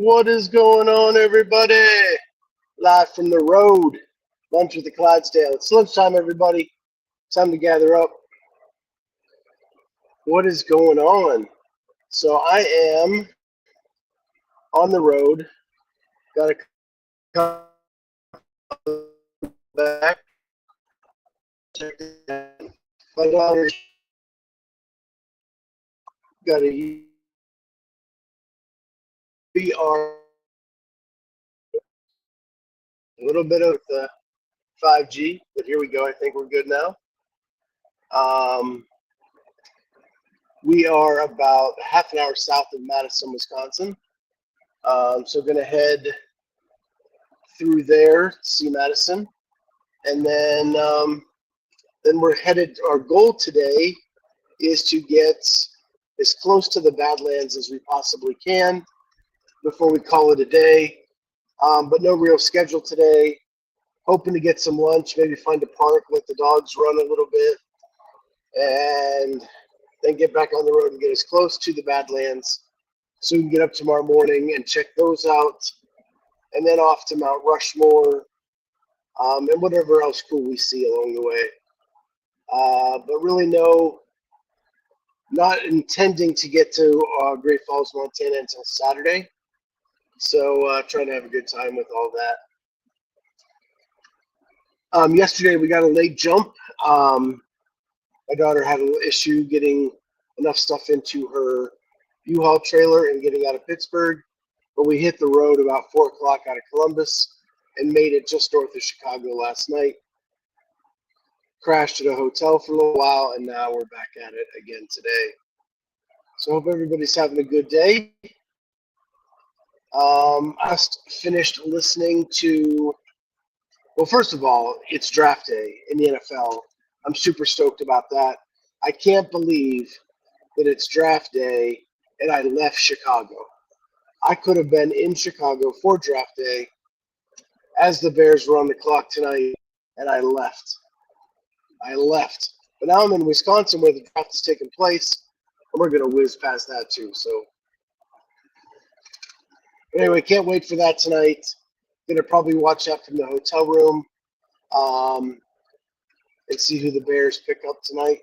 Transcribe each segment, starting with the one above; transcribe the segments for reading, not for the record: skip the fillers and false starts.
What is going on, everybody? Live from the road. Lunch with the Clydesdale. It's lunchtime, everybody. Time to gather up. What is going on? So I am on the road. Got to come back. My daughter's got a VR. A little bit of the 5G, but here we go. I think we're good now. We are about half an hour south of Madison, Wisconsin. So going to head through there, see Madison, and then we're headed. Our goal today is to get as close to the Badlands as we possibly can before we call it a day. But no real schedule today. Hoping to get some lunch, maybe find a park, let the dogs run a little bit, and then get back on the road and get as close to the Badlands so we can get up tomorrow morning and check those out, and then off to Mount Rushmore, and whatever else cool we see along the way. But really not intending to get to Great Falls, Montana until Saturday. So trying to have a good time with all that. Yesterday we got a late jump. My daughter had a little issue getting enough stuff into her U-Haul trailer and getting out of Pittsburgh, but we hit the road about 4 o'clock out of Columbus and made it just north of Chicago last night. Crashed at a hotel for a little while, and now we're back at it again today. So I hope everybody's having a good day. I just finished listening to, well, first of all, it's draft day in the NFL. I'm super stoked about that. I can't believe that it's draft day and I left Chicago. I could have been in Chicago for draft day as the Bears were on the clock tonight, and I left. But now I'm in Wisconsin where the draft is taking place, and we're going to whiz past that too. So anyway, can't wait for that tonight. Going to probably watch that from the hotel room and see who the Bears pick up tonight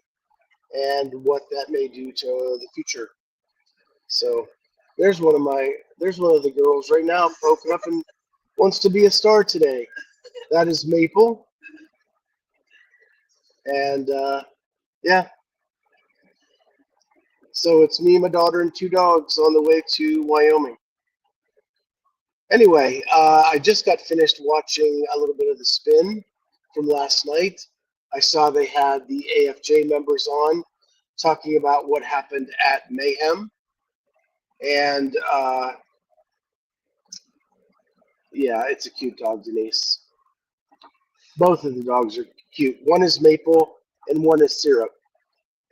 and what that may do to the future. So there's one of the girls right now poking up and wants to be a star today. That is Maple. And yeah. So it's me, my daughter, and 2 dogs on the way to Wyoming. Anyway, I just got finished watching a little bit of the spin from last night. I saw they had the AFJ members on talking about what happened at Mayhem. And yeah, it's a cute dog, Denise. Both of the dogs are cute. One is Maple and one is Syrup.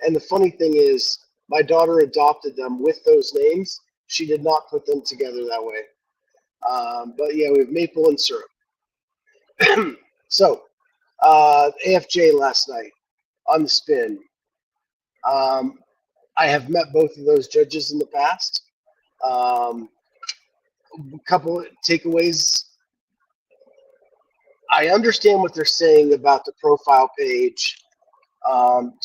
And the funny thing is, my daughter adopted them with those names. She did not put them together that way. But yeah, we have Maple and Syrup. So, AFJ last night on the spin. I have met both of those judges in the past. A couple of takeaways. I understand what they're saying about the profile page,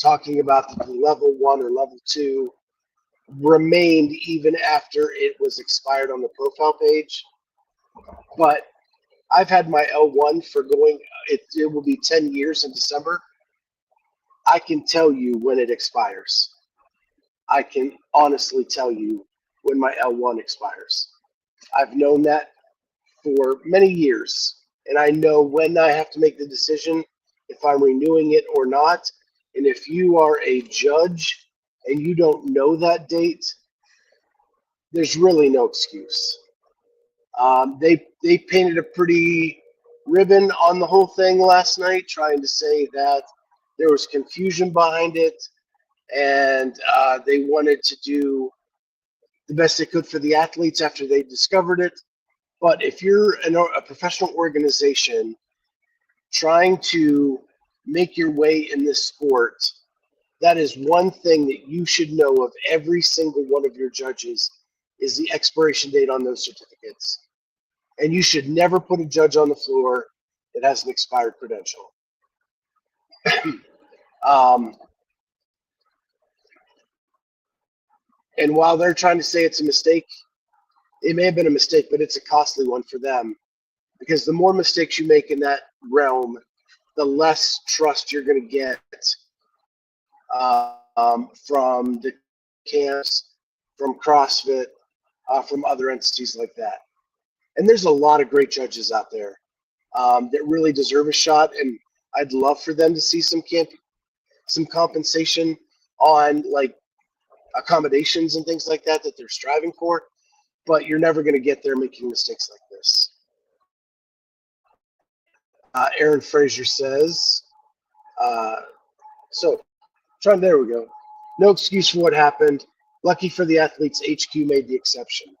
talking about the level 1 or level 2 remained even after it was expired on the profile page. But I've had my L1 for going, it will be 10 years in December. I can tell you when it expires. I can honestly tell you when my L1 expires. I've known that for many years, and I know when I have to make the decision if I'm renewing it or not. And if you are a judge and you don't know that date, there's really no excuse. They painted a pretty ribbon on the whole thing last night, trying to say that there was confusion behind it, and they wanted to do the best they could for the athletes after they discovered it. But if you're a professional organization trying to make your way in this sport, that is one thing that you should know of every single one of your judges is the expiration date on those certificates. And you should never put a judge on the floor that has an expired credential. And while they're trying to say it's a mistake, it may have been a mistake, but it's a costly one for them, because the more mistakes you make in that realm, the less trust you're going to get from the camps, from CrossFit, from other entities like that. And there's a lot of great judges out there that really deserve a shot, and I'd love for them to see some compensation on like accommodations and things like that they're striving for. But you're never going to get there making mistakes like this. Aaron Frazier says, there we go. No excuse for what happened. Lucky for the athletes, HQ made the exception.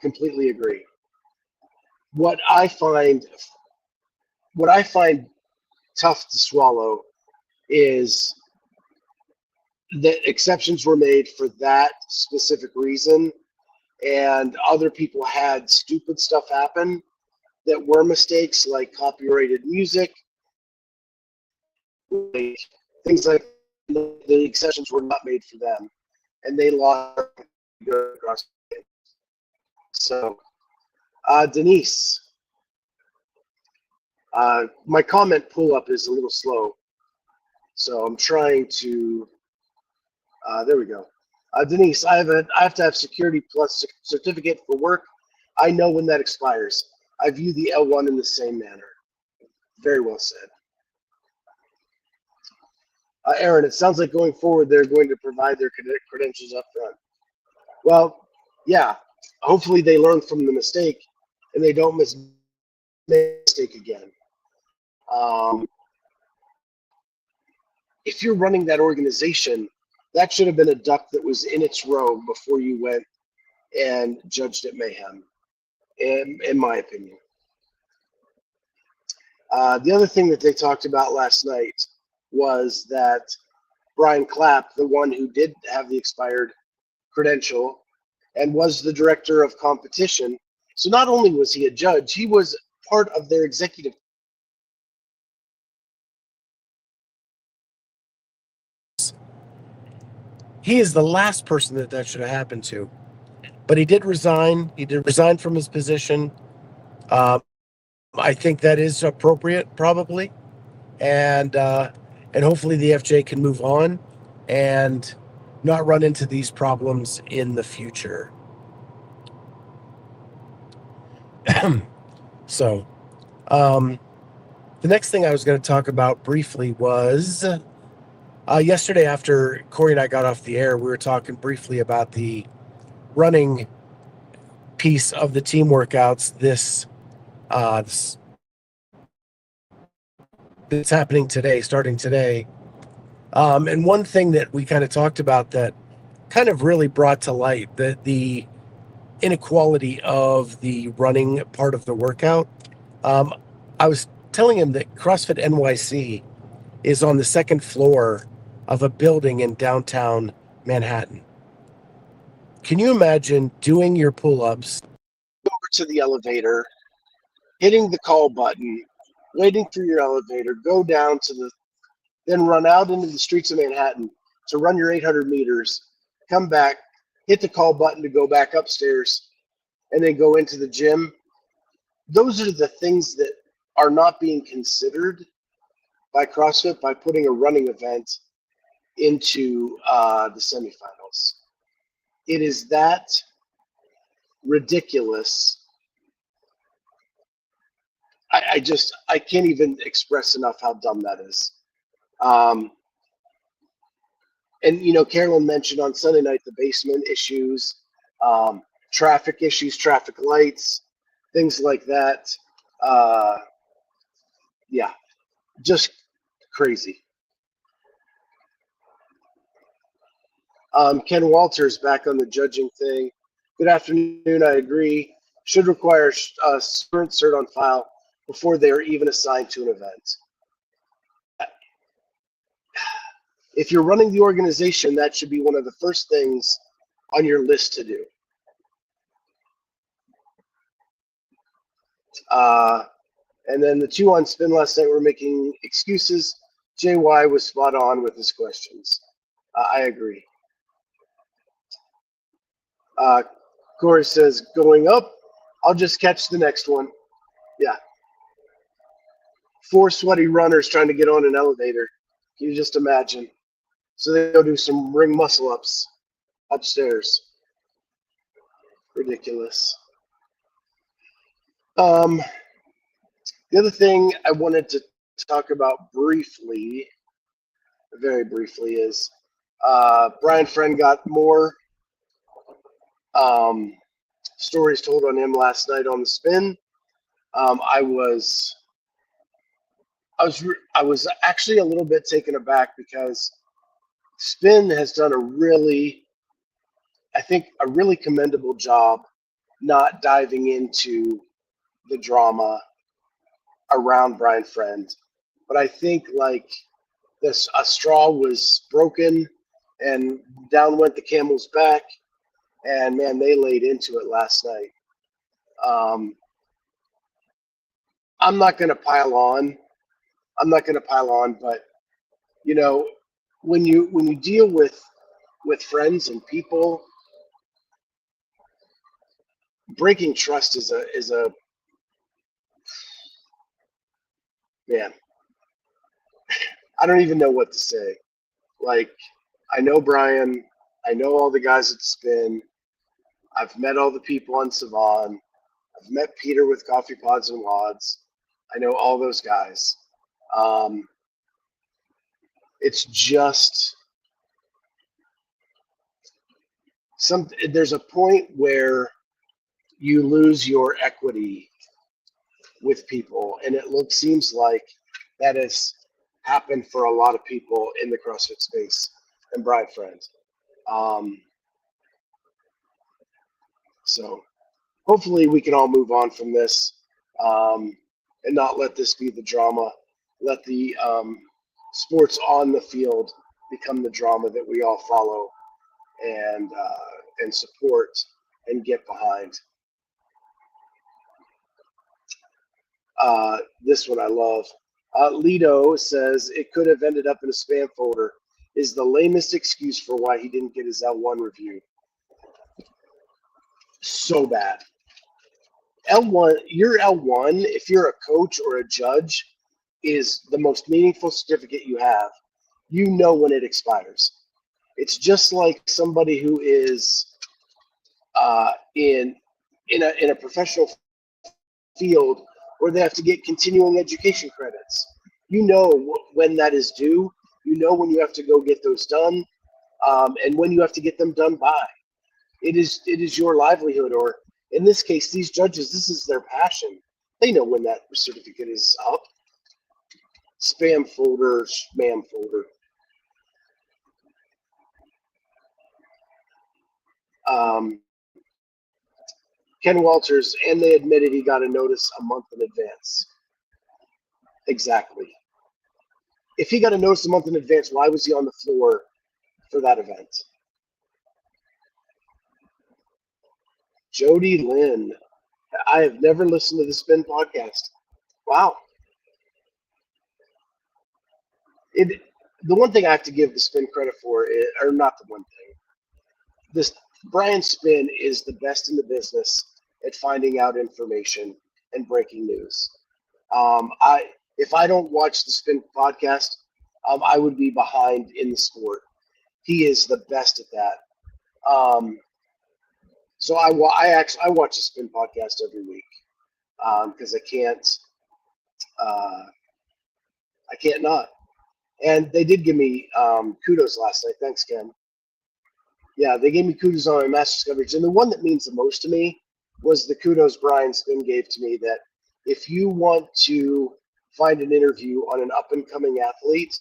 Completely agree. What I find tough to swallow is that exceptions were made for that specific reason, and other people had stupid stuff happen that were mistakes, like copyrighted music, like things like the exceptions were not made for them, and they lost. So, Denise, my comment pull-up is a little slow, so I'm trying to. There we go. Denise, I have to have Security Plus certificate for work. I know when that expires. I view the L1 in the same manner. Very well said. Aaron, it sounds like going forward they're going to provide their credentials up front. Well, yeah. Hopefully they learn from the mistake and they don't make the mistake again. If you're running that organization, that should have been a duck that was in its row before you went and judged at Mayhem, in my opinion. The other thing that they talked about last night was that Brian Clapp, the one who did have the expired credential and was the director of competition, so not only was he a judge, he was part of their executive. He is the last person that should have happened to. But he did resign. He did resign from his position. I think that is appropriate, probably. And hopefully the FJ can move on and not run into these problems in the future. So, the next thing I was going to talk about briefly was yesterday after Corey and I got off the air, we were talking briefly about the running piece of the team workouts this that's happening today, starting today. And one thing that we kind of talked about that kind of really brought to light the inequality of the running part of the workout. I was telling him that CrossFit NYC is on the second floor of a building in downtown Manhattan. Can you imagine doing your pull-ups, over to the elevator, hitting the call button, waiting for your elevator, go down to then run out into the streets of Manhattan to run your 800 meters, come back, hit the call button to go back upstairs, and then go into the gym? Those are the things that are not being considered by CrossFit by putting a running event into the semifinals. It is that ridiculous. I can't even express enough how dumb that is. And Carolyn mentioned on Sunday night the basement issues, traffic issues, traffic lights, things like that. Yeah, just crazy. Ken Walters back on the judging thing. Good afternoon. I agree. Should require a current cert on file before they are even assigned to an event. If you're running the organization, that should be one of the first things on your list to do. And then the two on spin last night were making excuses. JY was spot on with his questions. I agree. Corey says, going up, I'll just catch the next one. Yeah. 4 sweaty runners trying to get on an elevator. Can you just imagine? So they go do some ring muscle ups upstairs. Ridiculous. The other thing I wanted to talk about briefly, very briefly, is Brian Friend got more stories told on him last night on the spin. I was actually a little bit taken aback because Spin has done a really commendable job not diving into the drama around Brian Friend. But I think like a straw was broken and down went the camel's back, and man, they laid into it last night. I'm not going to pile on, but you know, when you deal with friends and people, breaking trust is a man. I don't even know what to say. Like, I know Brian, I know all the guys at Spin. I've met all the people on Savan. I've met Peter with Coffee Pods and Wads. I know all those guys. It's just there's a point where you lose your equity with people, and it seems like that has happened for a lot of people in the CrossFit space and Brian Friend. So hopefully we can all move on from this and not let this be the drama. Let the sports on the field become the drama that we all follow and support and get behind. This one I love. Lido says it could have ended up in a spam folder. Is the lamest excuse for why he didn't get his L1 review. So bad. L1, your L1, if you're a coach or a judge, is the most meaningful certificate you have. You know when it expires. It's just like somebody who is in a professional field where they have to get continuing education credits. You know when that is due. You know when you have to go get those done, and when you have to get them done by. It is your livelihood, or in this case, these judges, this is their passion. They know when that certificate is up. Spam folder, spam folder. Ken Walters, and they admitted he got a notice a month in advance. Exactly. If he got a notice a month in advance, why was he on the floor for that event? Jody Lynn. I have never listened to the Spin podcast. Wow. The one thing I have to give the Spin credit for, or not the one thing, this Brian Spin is the best in the business at finding out information and breaking news. If I don't watch the Spin podcast, I would be behind in the sport. He is the best at that. So I watch the Spin podcast every week because I can't not. And they did give me kudos last night. Thanks, Ken. Yeah, they gave me kudos on my Masters coverage. And the one that means the most to me was the kudos Brian Spin gave to me, that if you want to find an interview on an up-and-coming athlete,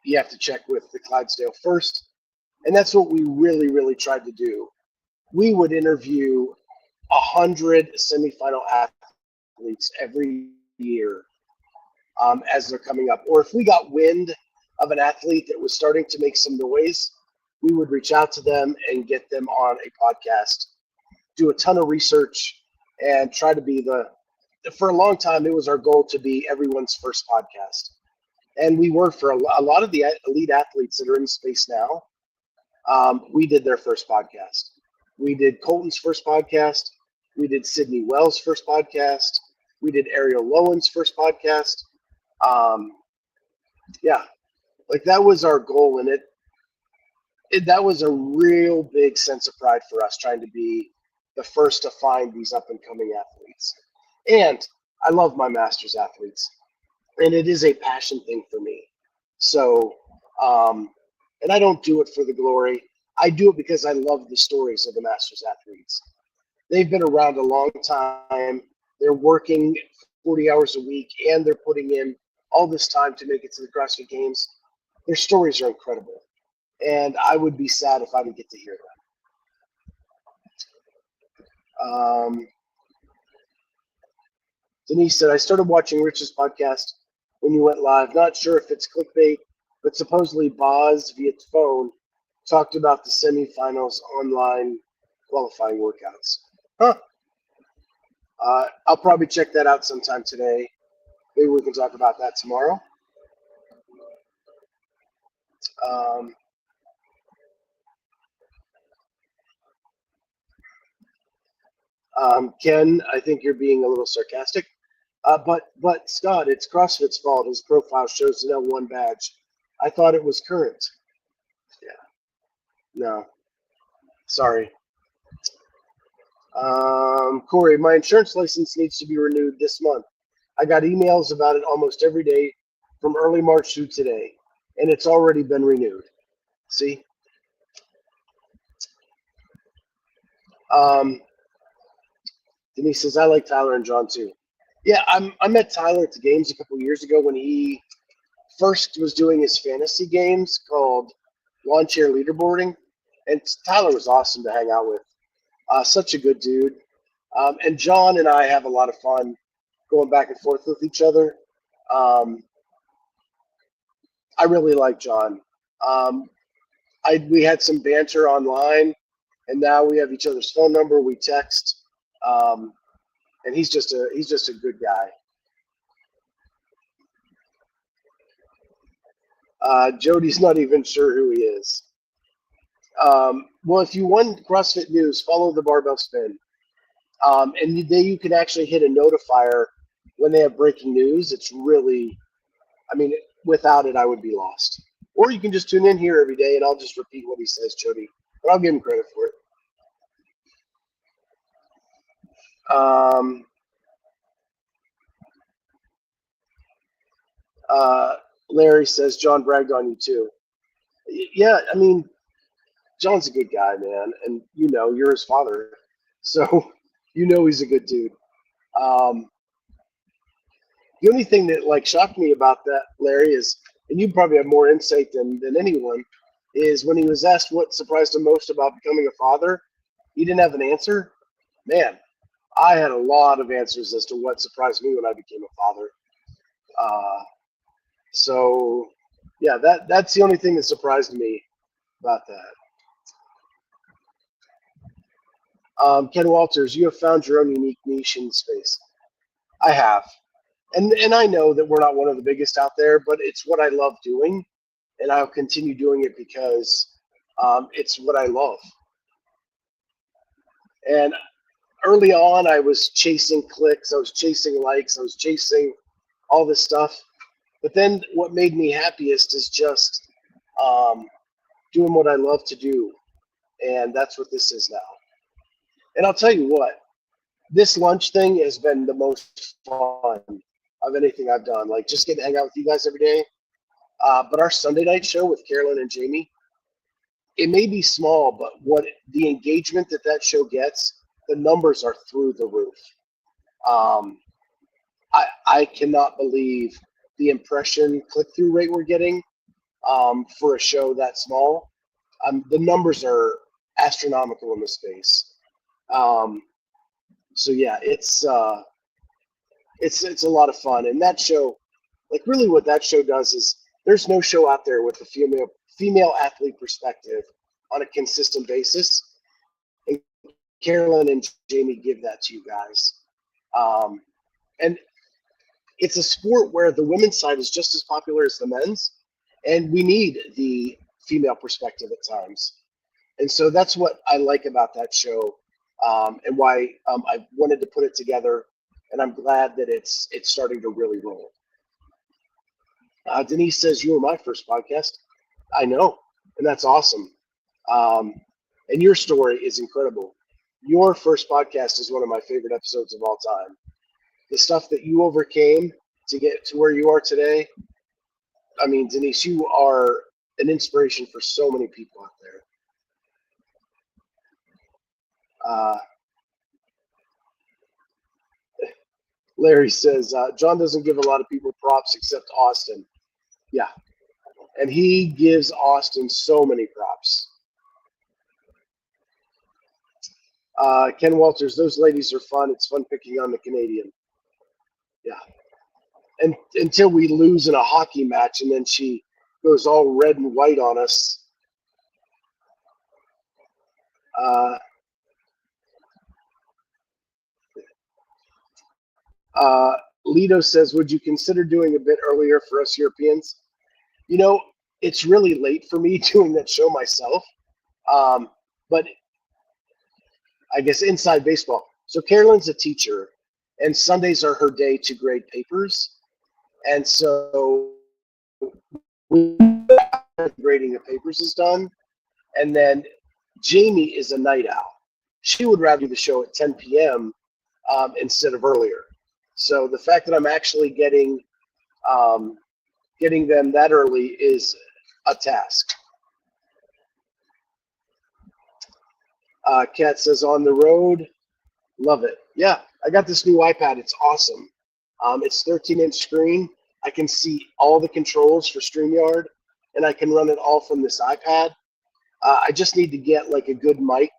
you have to check with the Clydesdale first. And that's what we really, really tried to do. We would interview 100 semifinal athletes every year as they're coming up. Or if we got wind of an athlete that was starting to make some noise, we would reach out to them and get them on a podcast, do a ton of research, and try to be for a long time, it was our goal to be everyone's first podcast. And we were for a lot of the elite athletes that are in space now. We did their first podcast. We did Colton's first podcast. We did Sydney Wells' first podcast. We did Ariel Lowen's first podcast. Yeah, like that was our goal, and that was a real big sense of pride for us, trying to be the first to find these up and coming athletes. And I love my Masters athletes, and it is a passion thing for me. So, and I don't do it for the glory. I do it because I love the stories of the Masters athletes. They've been around a long time. They're working 40 hours a week, and they're putting in all this time to make it to the CrossFit Games. Their stories are incredible, and I would be sad if I didn't get to hear them. Denise said, I started watching Rich's podcast when you went live. Not sure if it's clickbait, but supposedly Boz via phone talked about the semifinals online qualifying workouts. Huh. I'll probably check that out sometime today. Maybe we can talk about that tomorrow. Ken, I think you're being a little sarcastic. But Scott, it's CrossFit's fault. His profile shows an L1 badge. I thought it was current. Yeah. No. Sorry. Corey, my insurance license needs to be renewed this month. I got emails about it almost every day from early March through today, and it's already been renewed. See? Denise says, I like Tyler and John too. Yeah, I met Tyler at the games a couple years ago when he first was doing his fantasy games called Lawn Chair Leaderboarding, and Tyler was awesome to hang out with. Such a good dude. And John and I have a lot of fun going back and forth with each other. I really like John. We had some banter online, and now we have each other's phone number. We text, and he's just a good guy. Jody's not even sure who he is. Well, if you want CrossFit news, follow the Barbell Spin. And you can actually hit a notifier when they have breaking news. It's really, I mean, without it, I would be lost. Or you can just tune in here every day, and I'll just repeat what he says, Jody. But I'll give him credit for it. Larry says, John bragged on you too. Yeah, I mean, John's a good guy, man. And, you're his father. So, he's a good dude. The only thing that shocked me about that, Larry, is, and you probably have more insight than anyone, is when he was asked what surprised him most about becoming a father, he didn't have an answer. Man, I had a lot of answers as to what surprised me when I became a father. So, yeah, that's the only thing that surprised me about that. Ken Walters, you have found your own unique niche in space. I have. And I know that we're not one of the biggest out there, but it's what I love doing, and I'll continue doing it because it's what I love. And early on, I was chasing clicks, I was chasing likes, I was chasing all this stuff. But then what made me happiest is just doing what I love to do, and that's what this is now. And I'll tell you what, this lunch thing has been the most fun of anything I've done. Just getting to hang out with you guys every day. But our Sunday night show with Carolyn and Jamie, it may be small, but what the engagement that show gets, the numbers are through the roof. I cannot believe the impression click-through rate we're getting for a show that small. The numbers are astronomical in this space. So yeah, it's a lot of fun. And that show, really what that show does is there's no show out there with a female athlete perspective on a consistent basis, Carolyn and Jamie give that to you guys. And it's a sport where the women's side is just as popular as the men's, and we need the female perspective at times. And so that's what I like about that show, and why I wanted to put it together. And I'm glad that it's starting to really roll. Denise says, "You were my first podcast." I know, and that's awesome. And your story is incredible. Your first podcast is one of my favorite episodes of all time. The stuff that you overcame to get to where you are today. I mean, Denise, you are an inspiration for so many people out there. Larry says, John doesn't give a lot of people props except Austin. Yeah. And he gives Austin so many props. Ken Walters, those ladies are fun. It's fun picking on the Canadian. Yeah. And until we lose in a hockey match and then she goes all red and white on us. Lido says, would you consider doing a bit earlier for us Europeans? You know, it's really late for me doing that show myself. But I guess inside baseball. So Carolyn's a teacher, and Sundays are her day to grade papers. And so grading the papers is done. And then Jamie is a night owl. She would rather do the show at 10 p.m. Instead of earlier. So the fact that I'm actually getting them that early is a task. Kat says, on the road, love it. Yeah, I got this new iPad. It's awesome. It's 13-inch screen. I can see all the controls for StreamYard, and I can run it all from this iPad. I just need to get like a good mic,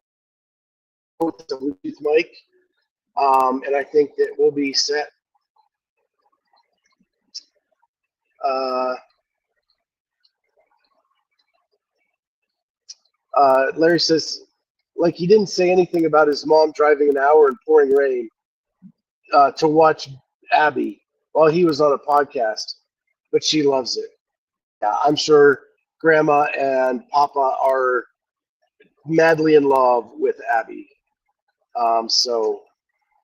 with a Bluetooth mic, and I think that we'll be set. Larry says, like he didn't say anything about his mom driving an hour in pouring rain to watch Abby while he was on a podcast, but she loves it. Yeah, I'm sure Grandma and Papa are madly in love with Abby. So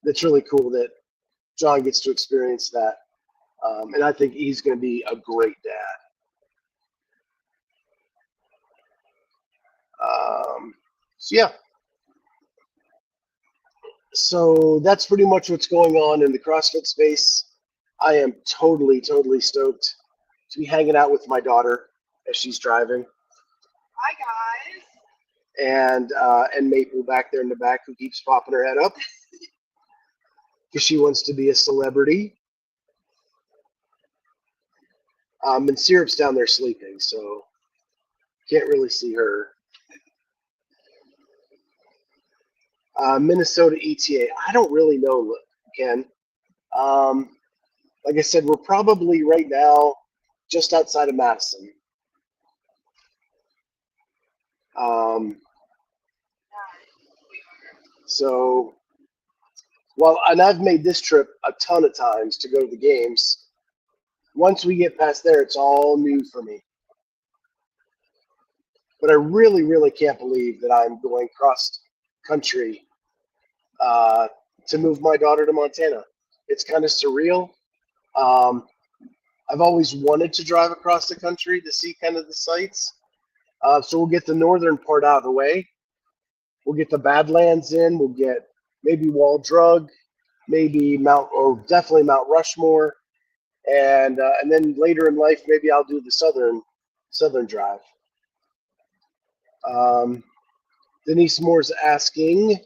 it's really cool that John gets to experience that. And I think he's going to be a great dad. So yeah. So that's pretty much what's going on in the CrossFit space. I am totally stoked to be hanging out with my daughter as she's driving. Hi, guys. And Maple back there in the back who keeps popping her head up because she wants to be a celebrity. And Syrup's down there sleeping, so can't really see her. Minnesota ETA. I don't really know, Ken. Like I said, we're probably right now just outside of Madison. So, well, and I've made this trip a ton of times to go to the games. Once we get past there, it's all new for me. But I really can't believe that I'm going cross country to move my daughter to Montana. It's kind of surreal. I've always wanted to drive across the country to see kind of the sights. So we'll get the northern part out of the way. We'll get the Badlands in. We'll get maybe Wall Drug, maybe definitely Mount Rushmore, and then later in life maybe I'll do the southern drive. Denise Moore's asking,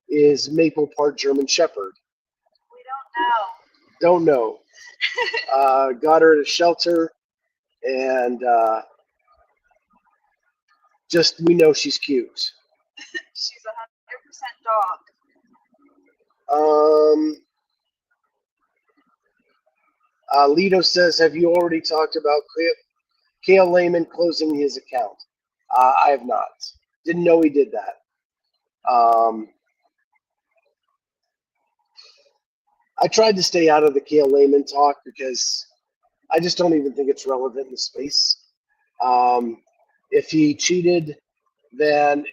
is Maple part German Shepherd? We don't know. Don't know. Got her at a shelter, and just we know she's cute. She's 100% dog. Lido says, have you already talked about Cale Lehman closing his account? I have not. Didn't know he did that. I tried to stay out of the Kale Lehman talk because I just don't even think it's relevant in the space. If he cheated, then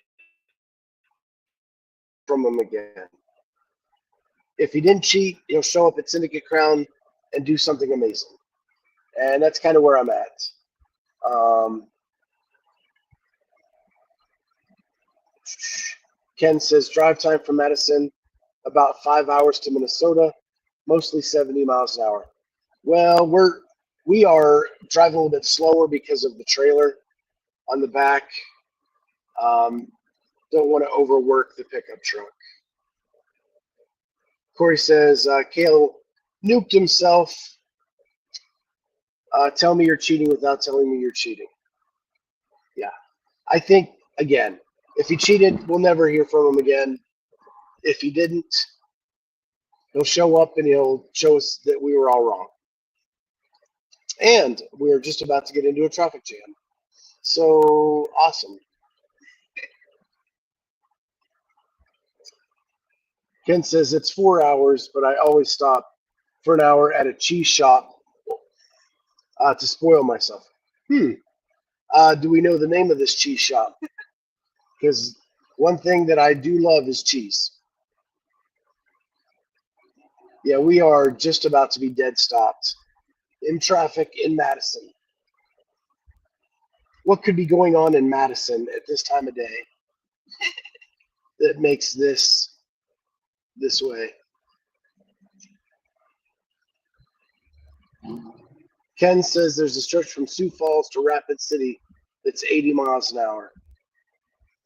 from him again. If he didn't cheat, he'll show up at Syndicate Crown and do something amazing. And that's kind of where I'm at. Ken says drive time from Madison, about 5 hours to Minnesota, mostly 70 miles an hour. Well, we are driving a little bit slower because of the trailer on the back. Don't want to overwork the pickup truck. Corey says, Kale nuked himself. Tell me you're cheating without telling me you're cheating. Yeah. I think, again, if he cheated, we'll never hear from him again. If he didn't, he'll show up and he'll show us that we were all wrong. And we're just about to get into a traffic jam. So, awesome. Ken says it's 4 hours, but I always stop for an hour at a cheese shop to spoil myself. Do we know the name of this cheese shop? Because one thing that I do love is cheese. Yeah, we are just about to be dead stopped in traffic in Madison. What could be going on in Madison at this time of day that makes this way? Ken says there's a stretch from Sioux Falls to Rapid City that's 80 miles an hour.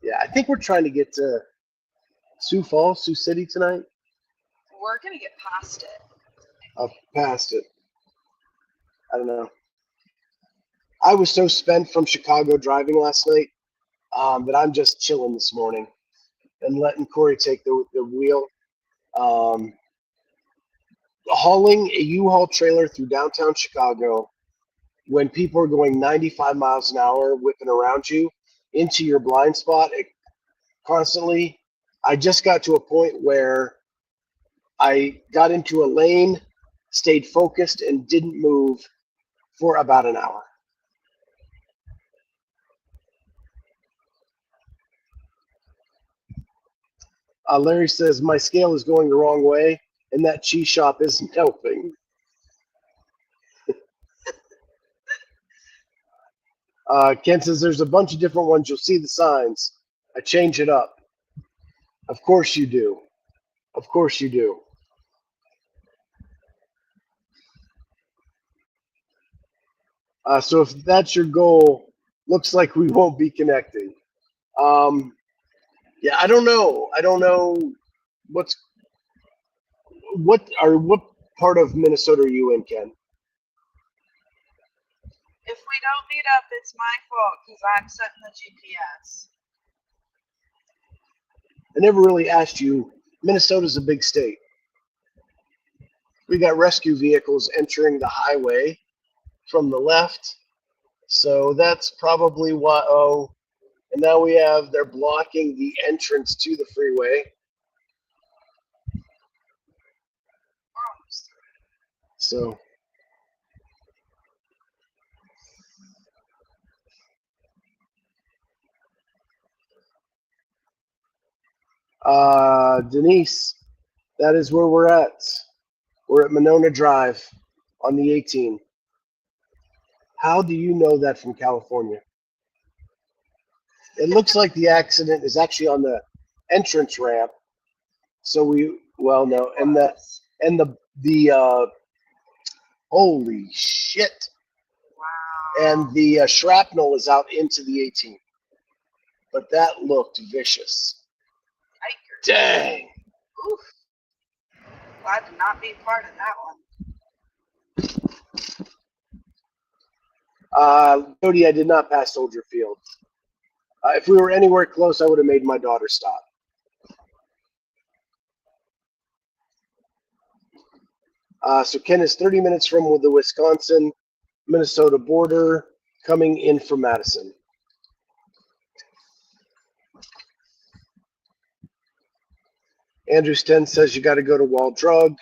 Yeah, I think we're trying to get to Sioux Falls, Sioux City tonight. We're going to get past it. Past it. I don't know. I was so spent from Chicago driving last night that I'm just chilling this morning and letting Corey take the wheel. Hauling a U-Haul trailer through downtown Chicago when people are going 95 miles an hour whipping around you into your blind spot constantly. I just got to a point where I got into a lane, stayed focused, and didn't move for about an hour. Larry says, my scale is going the wrong way, and that cheese shop isn't helping. Ken says, there's a bunch of different ones. You'll see the signs. I change it up. Of course you do. Of course you do. So if that's your goal, looks like we won't be connecting. Yeah, I don't know. I don't know what part of Minnesota are you in, Ken? If we don't meet up, it's my fault because I'm setting the GPS. I never really asked you. Minnesota's a big state. We got rescue vehicles entering the highway from the left. So that's probably why. Oh, and now they're blocking the entrance to the freeway. So. Denise, that is where we're at. We're at Monona Drive on the 18. How do you know that from California? It looks like the accident is actually on the entrance ramp. So no, and the holy shit. Wow. And the shrapnel is out into the 18. But that looked vicious. Dang. Oof. Glad to not be part of that one. Cody, I did not pass Soldier Field. If we were anywhere close, I would have made my daughter stop. So Ken is 30 minutes from the Wisconsin-Minnesota border, coming in from Madison. Andrew Sten says you got to go to Wall Drug.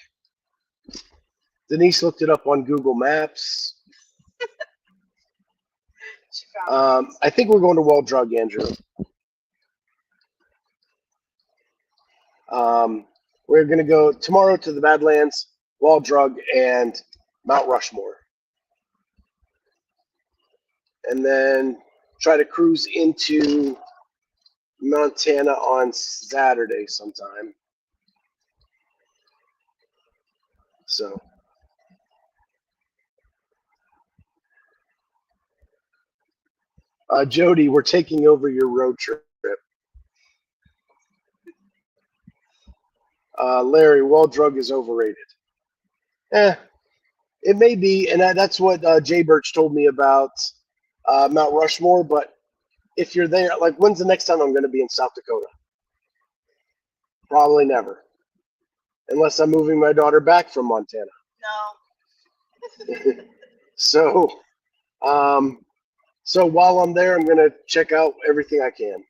Denise looked it up on Google Maps. She found it. I think we're going to Well Drug, Andrew. We're going to go tomorrow to the Badlands, Wall Drug, and Mount Rushmore. And then try to cruise into Montana on Saturday sometime. So. Jody, we're taking over your road trip. Larry, Wall Drug is overrated. It may be, and that's what Jay Birch told me about Mount Rushmore. But if you're there, like, when's the next time I'm going to be in South Dakota? Probably never, unless I'm moving my daughter back from Montana. No. So while I'm there, I'm going to check out everything I can.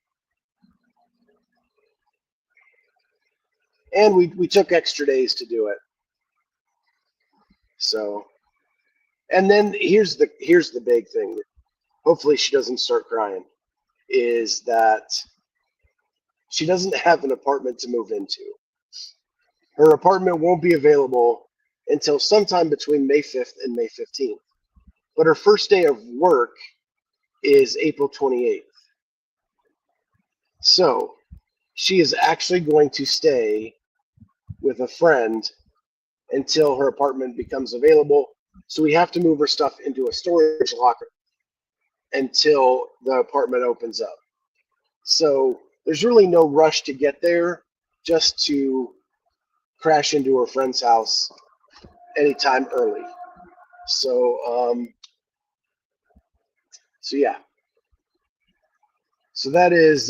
And we took extra days to do it. So, and then here's the big thing. Hopefully she doesn't start crying. Is that she doesn't have an apartment to move into. Her apartment won't be available until sometime between May 5th and May 15th. But her first day of work is April 28th. So she is actually going to stay with a friend until her apartment becomes available. So we have to move her stuff into a storage locker until the apartment opens up. So there's really no rush to get there, just to crash into her friend's house anytime early. So yeah. So that is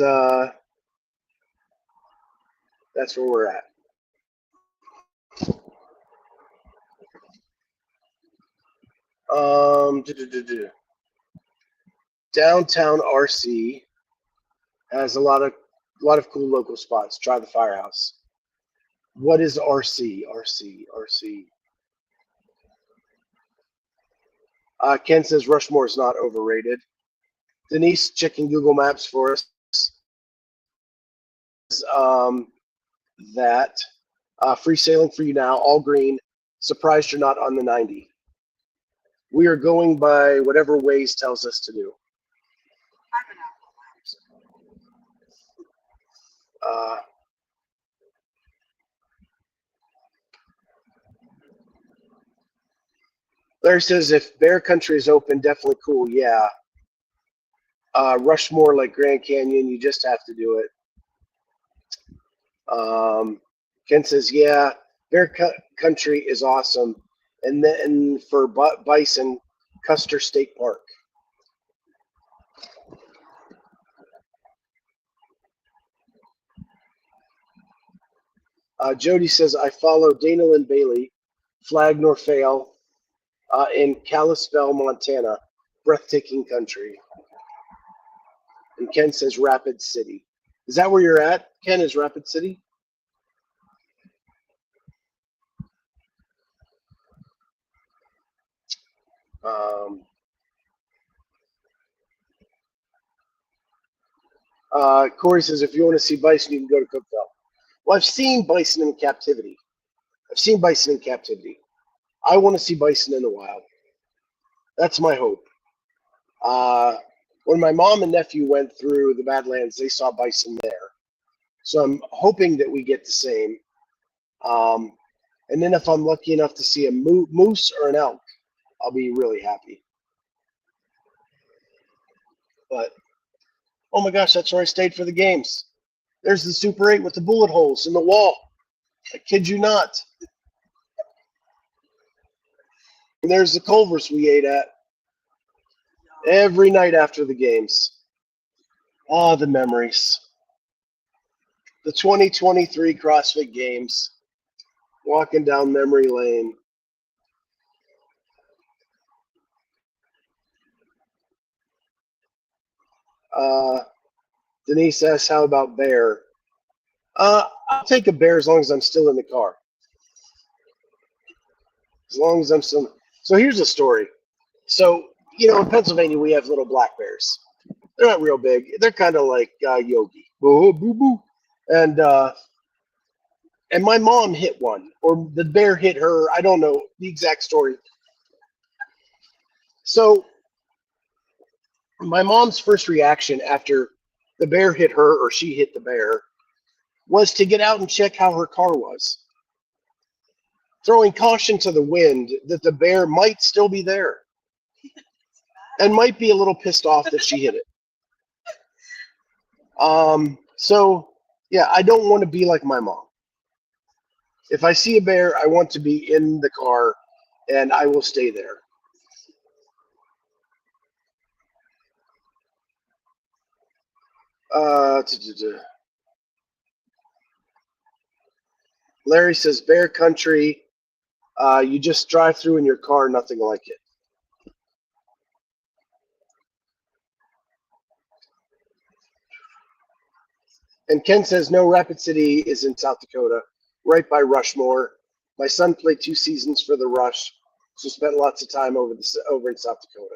that's where we're at. Downtown RC has a lot of cool local spots. Try the Firehouse. What is RC? Ken says Rushmore is not overrated. Denise checking Google Maps for us. That free sailing for you now, all green. Surprised you're not on the 90. We are going by whatever Waze tells us to do. I'm an Apple Maps. Larry says if Bear Country is open, definitely cool. Yeah. Rushmore, like Grand Canyon, you just have to do it. Ken says, yeah, Bear Country is awesome. And then for bison, Custer State Park. Jody says, I follow Dana Lynn Bailey, Flag Nor Fail, in Kalispell, Montana. Breathtaking country. And Ken says Rapid City. Is that where you're at, Ken, is Rapid City? Corey says, if you want to see bison, you can go to Cookville. Well, I've seen bison in captivity. I want to see bison in the wild. That's my hope. When my mom and nephew went through the Badlands, they saw bison there. So I'm hoping that we get the same. And then if I'm lucky enough to see a moose or an elk, I'll be really happy. But, oh my gosh, that's where I stayed for the games. There's the Super 8 with the bullet holes in the wall. I kid you not. And there's the Culver's we ate at every night after the games. Oh, the memories. The 2023 CrossFit Games. Walking down memory lane. Denise asks, how about bear? I'll take a bear as long as I'm still in the car. As long as I'm still. So here's a story. So, in Pennsylvania, we have little black bears. They're not real big. They're kind of like Yogi. Boo, boo, boo. And my mom hit one, or the bear hit her. I don't know the exact story. So my mom's first reaction after the bear hit her or she hit the bear was to get out and check how her car was, throwing caution to the wind that the bear might still be there and might be a little pissed off that she hit it. So yeah, I don't want to be like my mom. If I see a bear, I want to be in the car and I will stay there. Larry says, Bear Country, you just drive through in your car, nothing like it. And Ken says, no, Rapid City is in South Dakota, right by Rushmore. My son played 2 seasons for the Rush, so spent lots of time over in South Dakota.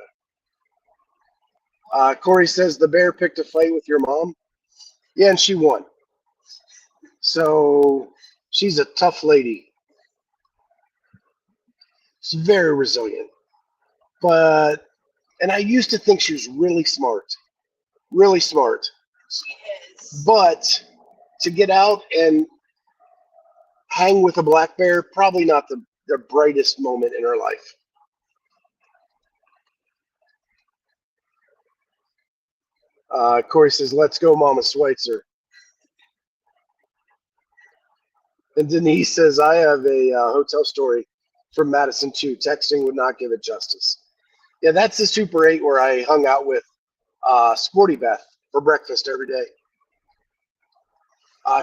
Corey says, the bear picked a fight with your mom. Yeah, and she won. So she's a tough lady. She's very resilient. And I used to think she was really smart. Really smart. She is. But to get out and hang with a black bear, probably not the brightest moment in her life. Corey says, let's go, Mama Schweitzer. And Denise says, I have a hotel story from Madison, too. Texting would not give it justice. Yeah, that's the Super 8 where I hung out with Sporty Beth for breakfast every day.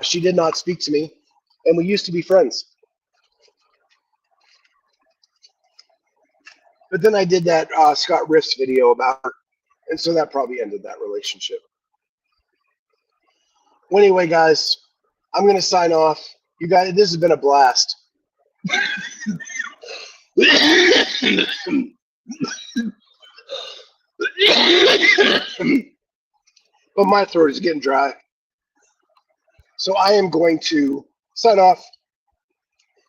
She did not speak to me, and we used to be friends. But then I did that Scott Riffs video about her, and so that probably ended that relationship. Well, anyway, guys, I'm going to sign off. You guys, this has been a blast. But my throat is getting dry. So I am going to sign off.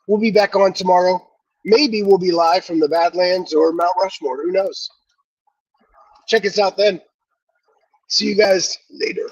We'll be back on tomorrow. Maybe we'll be live from the Badlands or Mount Rushmore. Who knows? Check us out then. See you guys later.